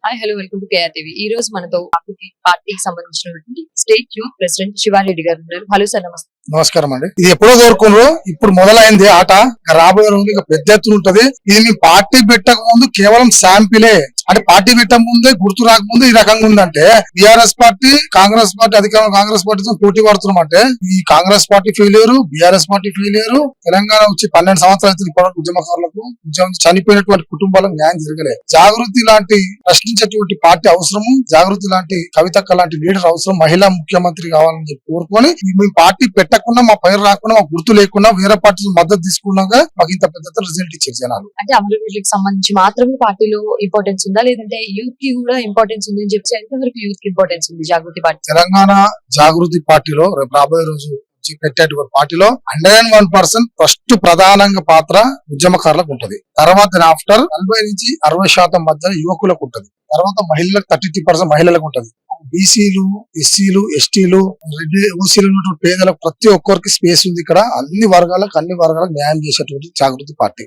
Hi hello welcome to KR TV. ఈ రోజు మనతో పార్టీకి సంబంధించినటువంటి స్టేట్ యూత్ ప్రెసిడెంట్ శివారెడ్డి గారు ఉన్నారు. హలో సార్, నమస్తే. నమస్కారం అండి. ఇది ఎప్పుడో కోరుకున్నారు, ఇప్పుడు మొదలైంది ఆట. రాబోయే రోజులు ఇక పెద్ద ఎత్తున ఉంటది. ఇది మీ పార్టీ పెట్టక ముందు కేవలం శాంపిలే. అంటే పార్టీ పెట్టక ముందే గుర్తు రాకముందు ఈ రకంగా ఉందంటే బీఆర్ఎస్ పార్టీ కాంగ్రెస్ పార్టీ అధికారంలో కాంగ్రెస్ పార్టీతో పోటీ పడుతున్నాం అంటే ఈ Congress party failure, BRS party failure. Telangana వచ్చి 12 సంవత్సరాలు ఇప్పటివరకు ఉద్యమకారులకు చనిపోయినటువంటి కుటుంబాలకు న్యాయం జరగలేదు. జాగృతి లాంటి ప్రశ్నించేటువంటి పార్టీ అవసరము, జాగృతి లాంటి కవితక్క లాంటి లీడర్ అవసరం, మహిళా ముఖ్యమంత్రి కావాలని చెప్పి కోరుకొని మేము పార్టీ పెట్టకుండా, మా పేరు రాకుండా, మా గుర్తు లేకుండా వేరే పార్టీ మద్దతు తీసుకున్నాక మాకు ఇంత పెద్ద రిజల్ట్ ఇచ్చారు జనాలు. అంటే అమరవీరులకు సంబంధించి మాత్రమే పార్టీలో ఇంపార్టెన్స్ ఉందా, లేదంటే యూత్ కి కూడా ఇంపార్టెన్స్ ఉంది అని చెప్పి ఎంతవరకు యూత్ కి ఇంపార్టెన్స్ ఉంది జాగృతి పార్టీ? తెలంగాణ జాగృతి పార్టీలో రేపు రాబోయే రోజు పెట్టేటువంటి పార్టీలో 101% ఫస్ట్ ప్రధానంగా పాత్ర ఉద్యమకారులకు ఉంటది. తర్వాత ఆఫ్టర్ 40 నుంచి 60% మధ్య యువకులకు ఉంటది. తర్వాత మహిళలకు 33% మహిళలకు ఉంటది. బీసీలు, ఎస్సీలు, ఎస్టీలు, రెడ్డి, ఓసీలు ఉన్నటువంటి పేదలకు ప్రతి ఒక్కరికి స్పేస్ ఉంది. ఇక్కడ అన్ని వర్గాలకు న్యాయం చేసేటువంటి జాగృతి పార్టీ.